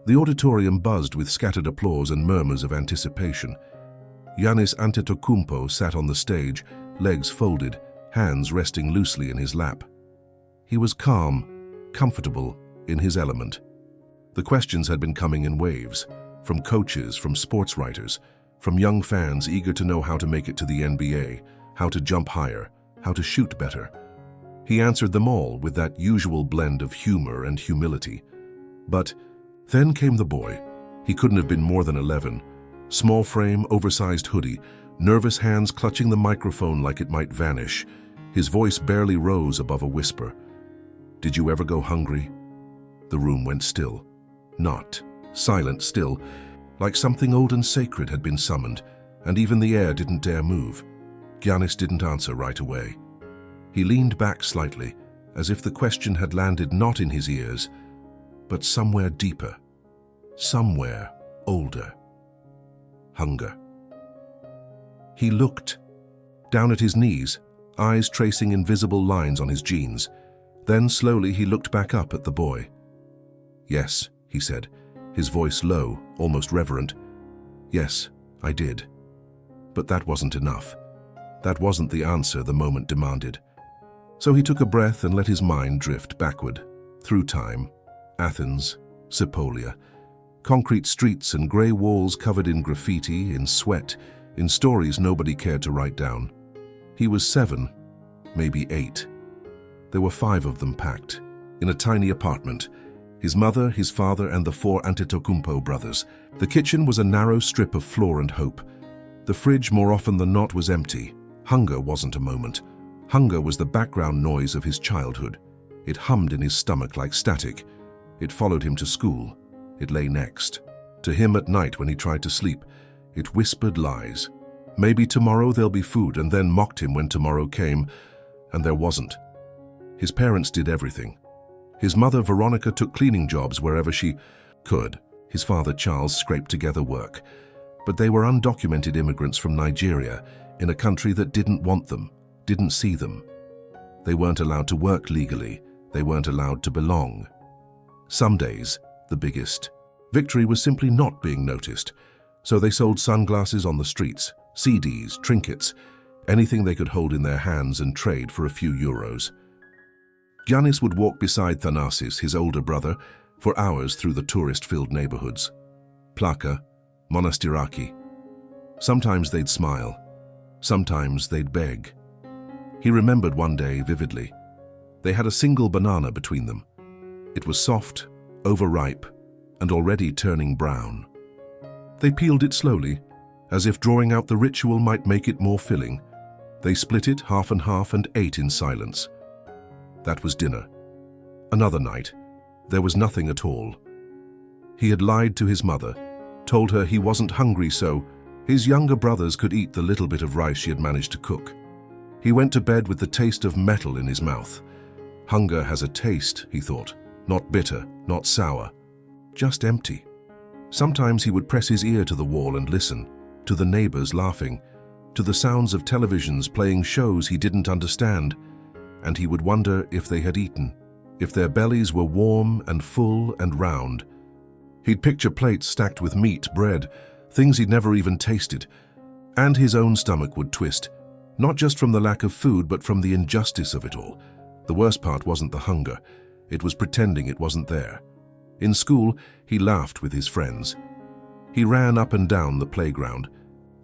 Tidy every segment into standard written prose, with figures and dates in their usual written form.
The auditorium buzzed with scattered applause and murmurs of anticipation. Giannis Antetokounmpo sat on the stage, legs folded, hands resting loosely in his lap. He was calm, comfortable, in his element. The questions had been coming in waves, from coaches, from sports writers, from young fans eager to know how to make it to the NBA, how to jump higher, how to shoot better. He answered them all with that usual blend of humor and humility. But then came the boy. He couldn't have been more than 11. Small frame, oversized hoodie, nervous hands clutching the microphone like it might vanish. His voice barely rose above a whisper. "Did you ever go hungry?" The room went still. Not silent, still, like something old and sacred had been summoned, and even the air didn't dare move. Giannis didn't answer right away. He leaned back slightly, as if the question had landed not in his ears, but somewhere deeper, somewhere older. Hunger. He looked down at his knees, eyes tracing invisible lines on his jeans. Then slowly he looked back up at the boy. "Yes," he said, his voice low, almost reverent. "Yes, I did." But that wasn't enough. That wasn't the answer the moment demanded. So he took a breath and let his mind drift backward, through time. Athens, Cipolla, concrete streets and grey walls covered in graffiti, in sweat, in stories nobody cared to write down. He was 7, maybe 8. There were 5 of them packed, in a tiny apartment. His mother, his father, and the 4 Antetokounmpo brothers. The kitchen was a narrow strip of floor and hope. The fridge, more often than not, was empty. Hunger wasn't a moment. Hunger was the background noise of his childhood. It hummed in his stomach like static. It followed him to school. It lay next. To him at night when he tried to sleep, it whispered lies. Maybe tomorrow there'll be food, and then mocked him when tomorrow came, and there wasn't. His parents did everything. His mother, Veronica, took cleaning jobs wherever she could. His father, Charles, scraped together work. But they were undocumented immigrants from Nigeria, in a country that didn't want them, didn't see them. They weren't allowed to work legally. They weren't allowed to belong. Some days, the biggest victory was simply not being noticed. So they sold sunglasses on the streets, CDs, trinkets, anything they could hold in their hands and trade for a few euros. Giannis would walk beside Thanasis, his older brother, for hours through the tourist-filled neighborhoods. Plaka, Monastiraki. Sometimes they'd smile. Sometimes they'd beg. He remembered one day vividly. They had a single banana between them. It was soft, overripe, and already turning brown. They peeled it slowly, as if drawing out the ritual might make it more filling. They split it half and half and ate in silence. That was dinner. Another night, there was nothing at all. He had lied to his mother, told her he wasn't hungry so his younger brothers could eat the little bit of rice she had managed to cook. He went to bed with the taste of metal in his mouth. Hunger has a taste, he thought, not bitter, not sour, just empty. Sometimes he would press his ear to the wall and listen, to the neighbors laughing, to the sounds of televisions playing shows he didn't understand, and he would wonder if they had eaten, if their bellies were warm and full and round. He'd picture plates stacked with meat, bread, things he'd never even tasted, and his own stomach would twist, not just from the lack of food, but from the injustice of it all. The worst part wasn't the hunger. It was pretending it wasn't there. In school, he laughed with his friends. He ran up and down the playground,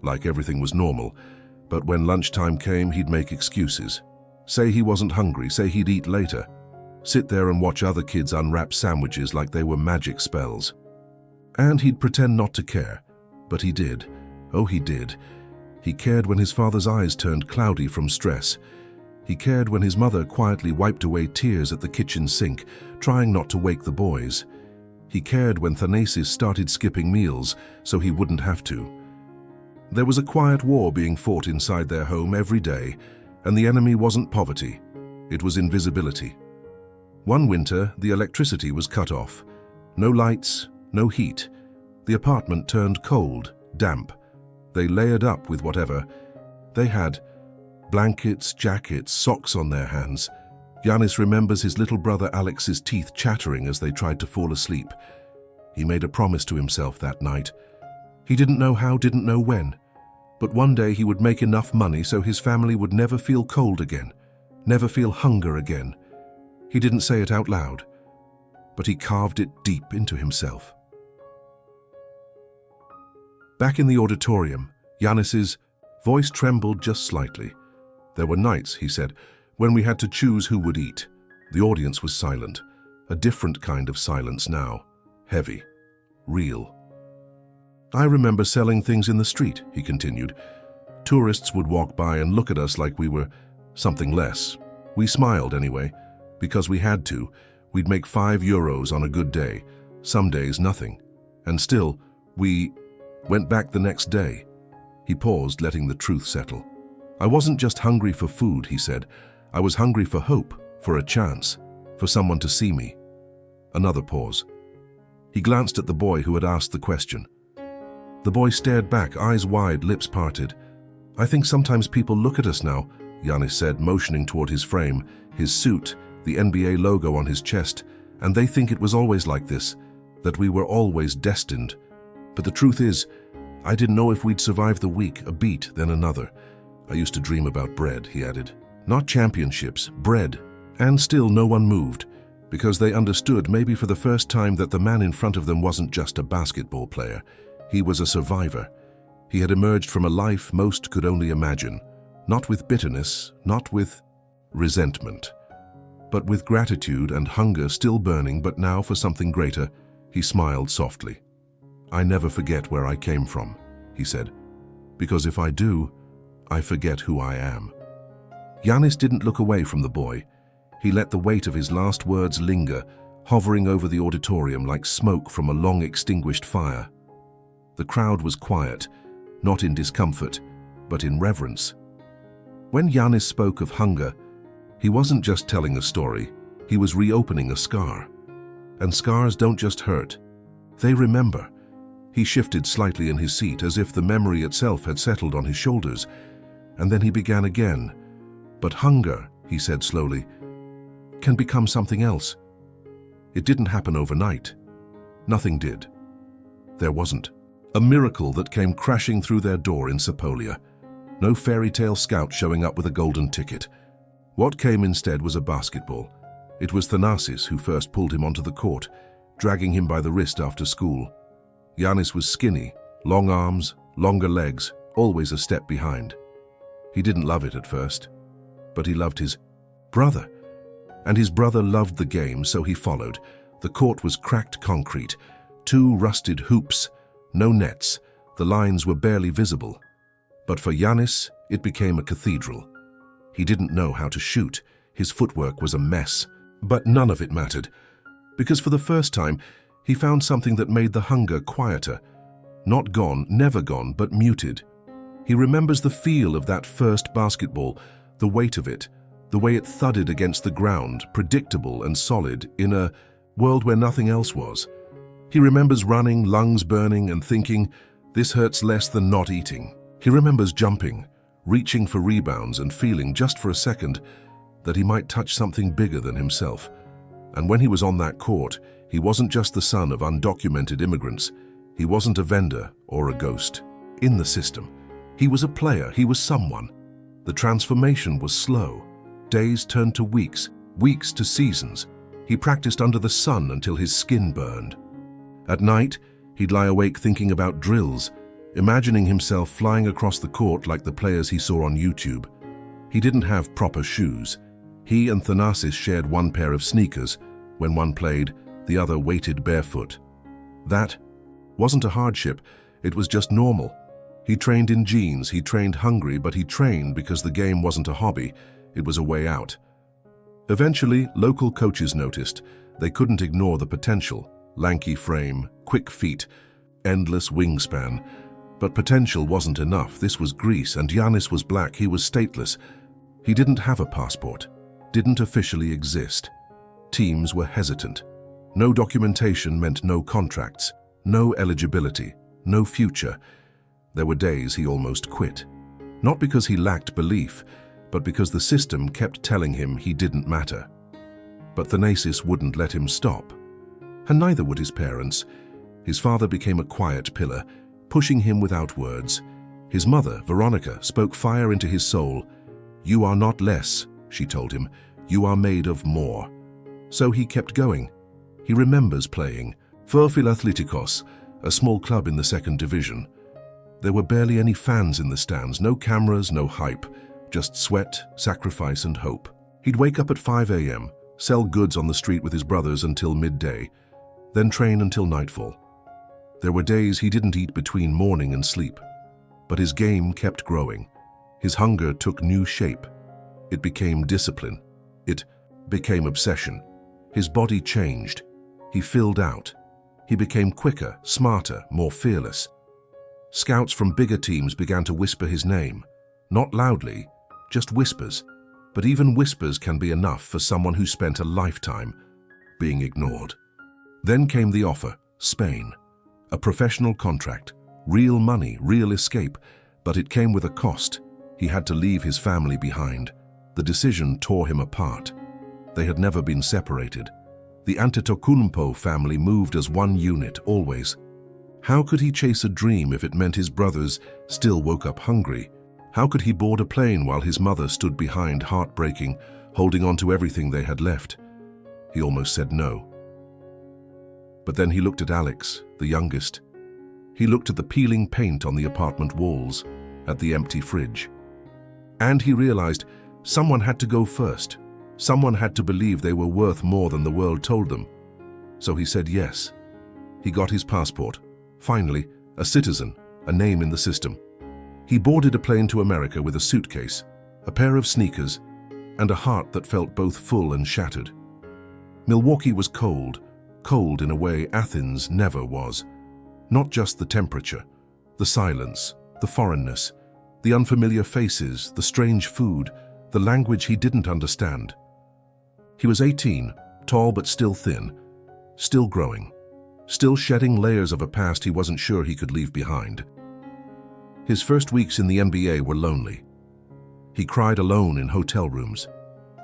like everything was normal, but when lunchtime came, he'd make excuses. Say he wasn't hungry, say he'd eat later. Sit there and watch other kids unwrap sandwiches like they were magic spells. And he'd pretend not to care. But he did. Oh, he did. He cared when his father's eyes turned cloudy from stress. He cared when his mother quietly wiped away tears at the kitchen sink, trying not to wake the boys. He cared when Thanasis started skipping meals so he wouldn't have to. There was a quiet war being fought inside their home every day, and the enemy wasn't poverty. It was invisibility. One winter, the electricity was cut off. No lights, no heat. The apartment turned cold, damp. They layered up with whatever. They had blankets, jackets, socks on their hands. Giannis remembers his little brother Alex's teeth chattering as they tried to fall asleep. He made a promise to himself that night. He didn't know how, didn't know when, but one day he would make enough money so his family would never feel cold again, never feel hunger again. He didn't say it out loud, but he carved it deep into himself. Back in the auditorium, Giannis's voice trembled just slightly. There were nights, he said, when we had to choose who would eat. The audience was silent, a different kind of silence now, heavy, real. I remember selling things in the street, he continued. Tourists would walk by and look at us like we were something less. We smiled anyway, because we had to. We'd make €5 on a good day, some days nothing. And still, we went back the next day. He paused, letting the truth settle. I wasn't just hungry for food, he said. I was hungry for hope, for a chance, for someone to see me. Another pause. He glanced at the boy who had asked the question. The boy stared back, eyes wide, lips parted. I think sometimes people look at us now, Giannis said, motioning toward his frame, his suit, the NBA logo on his chest, and they think it was always like this, that we were always destined. But the truth is, I didn't know if we'd survive the week, a beat, then another. I used to dream about bread, he added. Not championships, bread. And still no one moved, because they understood, maybe for the first time, that the man in front of them wasn't just a basketball player. He was a survivor. He had emerged from a life most could only imagine, not with bitterness, not with resentment, but with gratitude and hunger still burning, but now for something greater. He smiled softly. I never forget where I came from, he said, because if I do, I forget who I am. Giannis didn't look away from the boy. He let the weight of his last words linger, hovering over the auditorium like smoke from a long extinguished fire. The crowd was quiet, not in discomfort, but in reverence. When Giannis spoke of hunger, he wasn't just telling a story, he was reopening a scar. And scars don't just hurt, they remember. He shifted slightly in his seat as if the memory itself had settled on his shoulders, and then he began again. But hunger, he said slowly, can become something else. It didn't happen overnight. Nothing did. There wasn't. A miracle that came crashing through their door in Sepolia. No fairy tale scout showing up with a golden ticket. What came instead was a basketball. It was Thanasis who first pulled him onto the court, dragging him by the wrist after school. Giannis was skinny, long arms, longer legs, always a step behind. He didn't love it at first, but he loved his brother. And his brother loved the game, so he followed. The court was cracked concrete, 2 rusted hoops, no nets, the lines were barely visible. But for Giannis, it became a cathedral. He didn't know how to shoot, his footwork was a mess. But none of it mattered, because for the first time, he found something that made the hunger quieter. Not gone, never gone, but muted. He remembers the feel of that first basketball, the weight of it, the way it thudded against the ground, predictable and solid, in a world where nothing else was. He remembers running, lungs burning, and thinking, this hurts less than not eating. He remembers jumping, reaching for rebounds, and feeling, just for a second, that he might touch something bigger than himself. And when he was on that court, he wasn't just the son of undocumented immigrants. He wasn't a vendor or a ghost. In the system, he was a player, he was someone. The transformation was slow. Days turned to weeks, weeks to seasons. He practiced under the sun until his skin burned. At night, he'd lie awake thinking about drills, imagining himself flying across the court like the players he saw on YouTube. He didn't have proper shoes. He and Thanasis shared one pair of sneakers. When one played, the other waited barefoot. That wasn't a hardship, it was just normal. He trained in jeans, he trained hungry, but he trained because the game wasn't a hobby, it was a way out. Eventually, local coaches noticed. They couldn't ignore the potential. Lanky frame, quick feet, endless wingspan. But potential wasn't enough. This was Greece, and Giannis was black. He was stateless. He didn't have a passport, didn't officially exist. Teams were hesitant. No documentation meant no contracts, no eligibility, no future. There were days he almost quit. Not because he lacked belief, but because the system kept telling him he didn't matter. But Thanasis wouldn't let him stop. And neither would his parents. His father became a quiet pillar, pushing him without words. His mother, Veronica, spoke fire into his soul. "You are not less," she told him. "You are made of more." So he kept going. He remembers playing for Philathleticos, a small club in the second division. There were barely any fans in the stands, no cameras, no hype, just sweat, sacrifice, and hope. He'd wake up at 5 a.m., sell goods on the street with his brothers until midday, then train until nightfall. There were days he didn't eat between morning and sleep. But his game kept growing. His hunger took new shape. It became discipline. It became obsession. His body changed. He filled out. He became quicker, smarter, more fearless. Scouts from bigger teams began to whisper his name. Not loudly, just whispers. But even whispers can be enough for someone who spent a lifetime being ignored. Then came the offer, Spain. A professional contract, real money, real escape, but it came with a cost. He had to leave his family behind. The decision tore him apart. They had never been separated. The Antetokounmpo family moved as one unit, always. How could he chase a dream if it meant his brothers still woke up hungry? How could he board a plane while his mother stood behind, heartbreaking, holding on to everything they had left? He almost said no. But then he looked at Alex, the youngest. He looked at the peeling paint on the apartment walls, at the empty fridge. And he realized someone had to go first. Someone had to believe they were worth more than the world told them. So he said yes. He got his passport. Finally, a citizen, a name in the system. He boarded a plane to America with a suitcase, a pair of sneakers, and a heart that felt both full and shattered. Milwaukee was cold, cold in a way Athens never was. Not just the temperature, the silence, the foreignness, the unfamiliar faces, the strange food, the language he didn't understand. He was 18, tall but still thin, still growing, still shedding layers of a past he wasn't sure he could leave behind. His first weeks in the NBA were lonely. He cried alone in hotel rooms.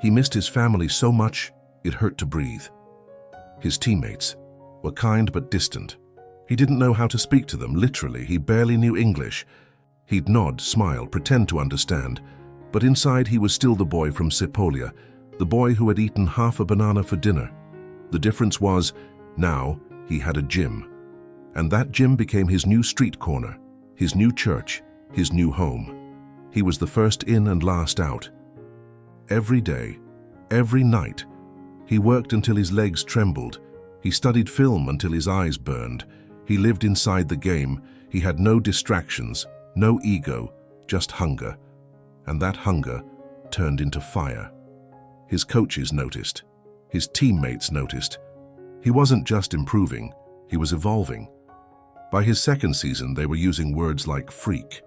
He missed his family so much, it hurt to breathe. His teammates were kind but distant. He didn't know how to speak to them, literally. He barely knew English. He'd nod, smile, pretend to understand. But inside he was still the boy from Cipolla, the boy who had eaten half a banana for dinner. The difference was, now he had a gym. And that gym became his new street corner, his new church, his new home. He was the first in and last out. Every day, every night, he worked until his legs trembled. He studied film until his eyes burned. He lived inside the game. He had no distractions, no ego, just hunger. And that hunger turned into fire. His coaches noticed. His teammates noticed. He wasn't just improving, he was evolving. By his second season, they were using words like freak.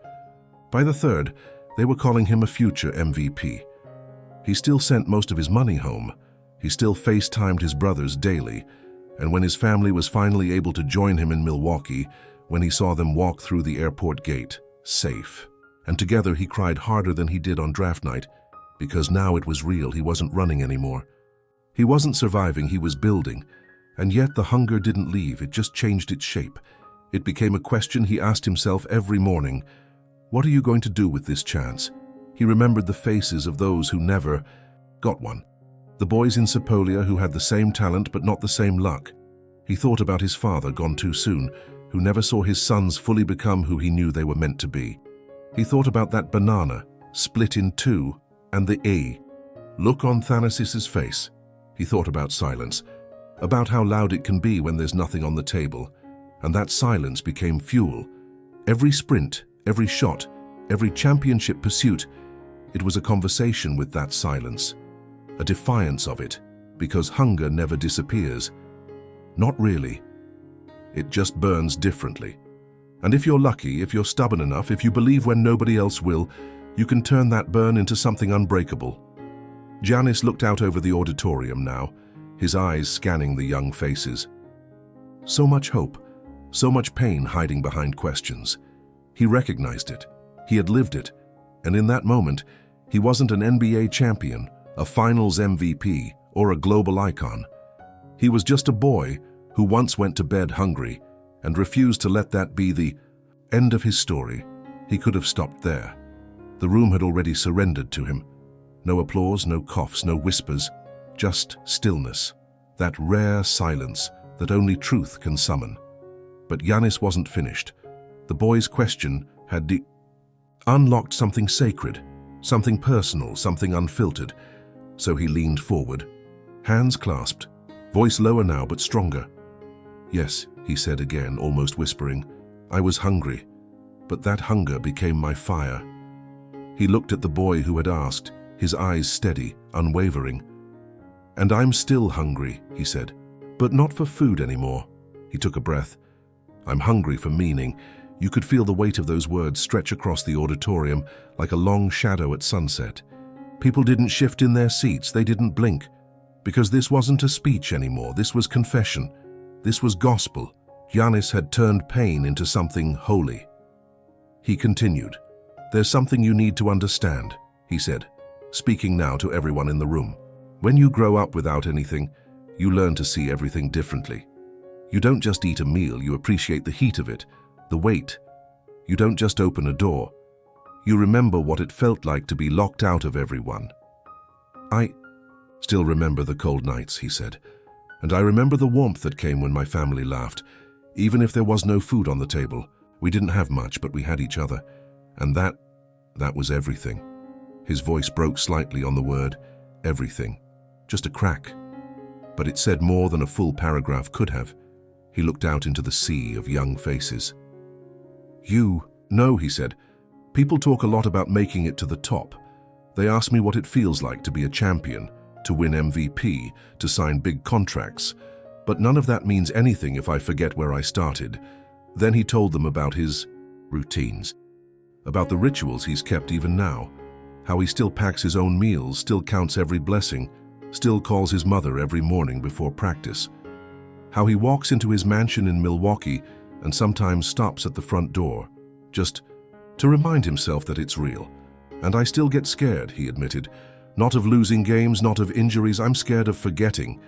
By the third, they were calling him a future MVP. He still sent most of his money home. He still FaceTimed his brothers daily. And when his family was finally able to join him in Milwaukee, when he saw them walk through the airport gate, safe. And together he cried harder than he did on draft night, because now it was real. He wasn't running anymore. He wasn't surviving, he was building. And yet the hunger didn't leave, it just changed its shape. It became a question he asked himself every morning. What are you going to do with this chance? He remembered the faces of those who never got one. The boys in Cipolla who had the same talent but not the same luck. He thought about his father, gone too soon, who never saw his sons fully become who he knew they were meant to be. He thought about that banana, split in two, and the A. Look on Thanasis's face. He thought about silence, about how loud it can be when there's nothing on the table. And that silence became fuel. Every sprint, every shot, every championship pursuit, it was a conversation with that silence. A defiance of it, because hunger never disappears. Not really. It just burns differently. And if you're lucky, if you're stubborn enough, if you believe when nobody else will, you can turn that burn into something unbreakable. Giannis looked out over the auditorium now, his eyes scanning the young faces. So much hope, so much pain hiding behind questions. He recognized it. He had lived it. And in that moment, he wasn't an NBA champion, a finals MVP, or a global icon. He was just a boy who once went to bed hungry, and refused to let that be the end of his story. He could have stopped there. The room had already surrendered to him. No applause, no coughs, no whispers, just stillness, that rare silence that only truth can summon. But Giannis wasn't finished. The boy's question had unlocked something sacred, something personal, something unfiltered. So he leaned forward, hands clasped, voice lower now but stronger. "Yes," he said again, almost whispering. "I was hungry, but that hunger became my fire." He looked at the boy who had asked, his eyes steady, unwavering. "And I'm still hungry," he said, "but not for food anymore." He took a breath. "I'm hungry for meaning." You could feel the weight of those words stretch across the auditorium like a long shadow at sunset. People didn't shift in their seats, they didn't blink. Because this wasn't a speech anymore, this was confession. This was gospel. Giannis had turned pain into something holy. He continued, "There's something you need to understand," he said, speaking now to everyone in the room. "When you grow up without anything, you learn to see everything differently. You don't just eat a meal, you appreciate the heat of it, the weight. You don't just open a door. You remember what it felt like to be locked out of everyone." "I still remember the cold nights," he said, "and I remember the warmth that came when my family laughed. Even if there was no food on the table, we didn't have much, but we had each other. And that was everything." His voice broke slightly on the word, everything. Just a crack. But it said more than a full paragraph could have. He looked out into the sea of young faces. No, he said. "People talk a lot about making it to the top. They ask me what it feels like to be a champion, to win MVP, to sign big contracts. But none of that means anything if I forget where I started." Then he told them about his routines, about the rituals he's kept even now, how he still packs his own meals, still counts every blessing, still calls his mother every morning before practice, how he walks into his mansion in Milwaukee and sometimes stops at the front door, just to remind himself that it's real. "And I still get scared," he admitted. "Not of losing games, not of injuries, I'm scared of forgetting."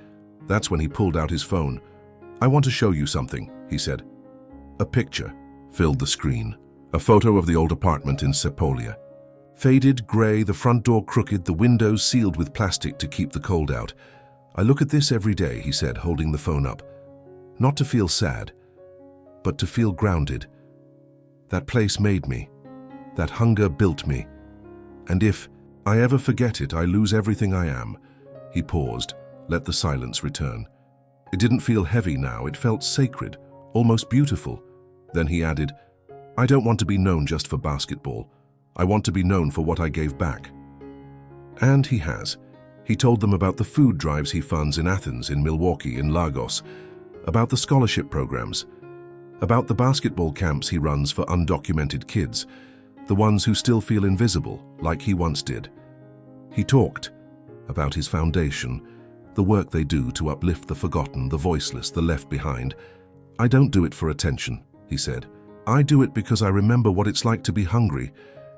That's when he pulled out his phone. "I want to show you something," he said. A picture filled the screen, a photo of the old apartment in Sepolia. Faded, grey, the front door crooked, the windows sealed with plastic to keep the cold out. "I look at this every day," he said, holding the phone up. "Not to feel sad, but to feel grounded. That place made me. That hunger built me. And if I ever forget it, I lose everything I am." He paused, let the silence return. It didn't feel heavy now, it felt sacred, almost beautiful. Then he added, "I don't want to be known just for basketball. I want to be known for what I gave back." And he has. He told them about the food drives he funds in Athens, in Milwaukee, in Lagos, about the scholarship programs, about the basketball camps he runs for undocumented kids, the ones who still feel invisible, like he once did. He talked about his foundation, the work they do to uplift the forgotten, the voiceless, the left behind. "I don't do it for attention," he said. "I do it because I remember what it's like to be hungry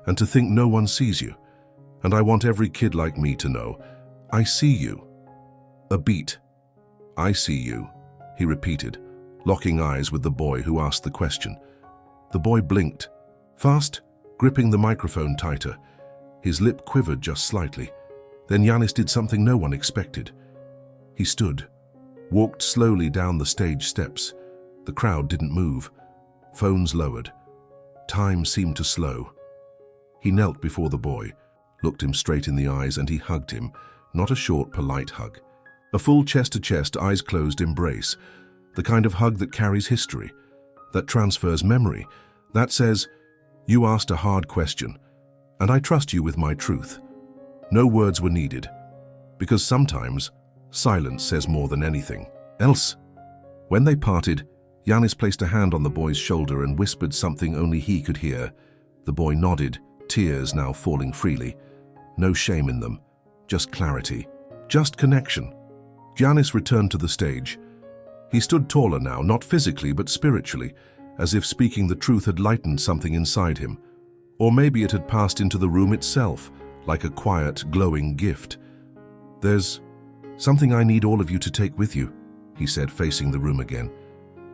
and to think no one sees you. And I want every kid like me to know, I see you." A beat. "I see you," he repeated, locking eyes with the boy who asked the question. The boy blinked, fast, gripping the microphone tighter. His lip quivered just slightly. Then Giannis did something no one expected. He stood, walked slowly down the stage steps. The crowd didn't move. Phones lowered. Time seemed to slow. He knelt before the boy, looked him straight in the eyes, and he hugged him, not a short, polite hug. A full chest-to-chest, eyes-closed embrace. The kind of hug that carries history, that transfers memory, that says, "You asked a hard question, and I trust you with my truth." No words were needed, because sometimes silence says more than anything else. When they parted, Giannis placed a hand on the boy's shoulder and whispered something only he could hear. The boy nodded, tears now falling freely. No shame in them, just clarity, just connection. Giannis returned to the stage. He stood taller now, not physically but spiritually, as if speaking the truth had lightened something inside him. Or maybe it had passed into the room itself, like a quiet, glowing gift. "There's something I need all of you to take with you," he said, facing the room again.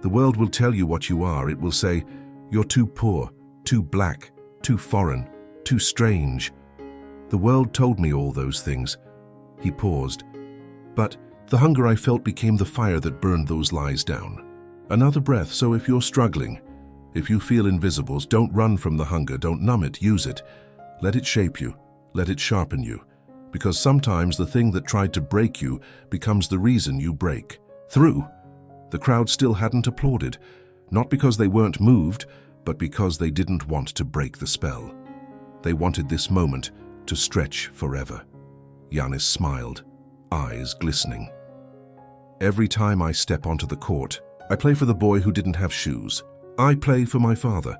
The world will tell you what you are. It will say, you're too poor, too black, too foreign, too strange. The world told me all those things. He paused. But the hunger I felt became the fire that burned those lies down. Another breath, so if you're struggling, if you feel invisibles, don't run from the hunger, don't numb it, use it. Let it shape you, let it sharpen you. Because sometimes the thing that tried to break you becomes the reason you break through. The crowd still hadn't applauded, not because they weren't moved, but because they didn't want to break the spell. They wanted this moment to stretch forever. Giannis smiled, eyes glistening. Every time I step onto the court, I play for the boy who didn't have shoes. I play for my father,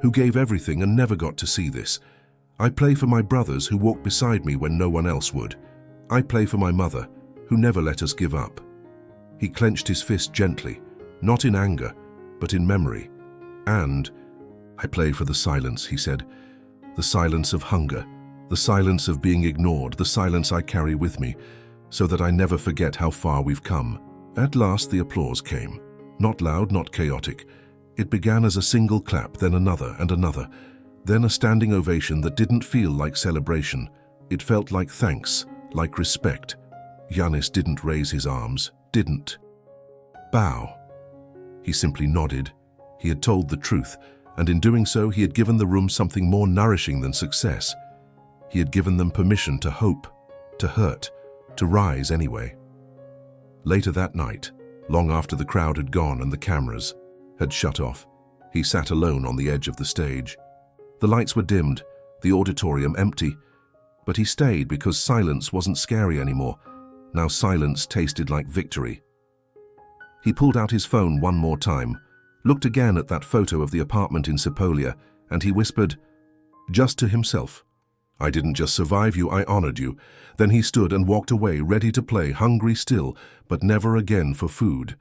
who gave everything and never got to see this. I play for my brothers who walked beside me when no one else would. I play for my mother, who never let us give up. He clenched his fist gently, not in anger, but in memory. And I play for the silence, he said. The silence of hunger, the silence of being ignored, the silence I carry with me, so that I never forget how far we've come. At last the applause came. Not loud, not chaotic. It began as a single clap, then another and another. Then a standing ovation that didn't feel like celebration. It felt like thanks, like respect. Giannis didn't raise his arms, didn't bow. He simply nodded. He had told the truth, and in doing so he had given the room something more nourishing than success. He had given them permission to hope, to hurt, to rise anyway. Later that night, long after the crowd had gone and the cameras had shut off, he sat alone on the edge of the stage. The lights were dimmed, the auditorium empty, but he stayed because silence wasn't scary anymore. Now silence tasted like victory. He pulled out his phone one more time, looked again at that photo of the apartment in Sepolia, and he whispered, just to himself, I didn't just survive you, I honored you. Then he stood and walked away, ready to play, hungry still, but never again for food.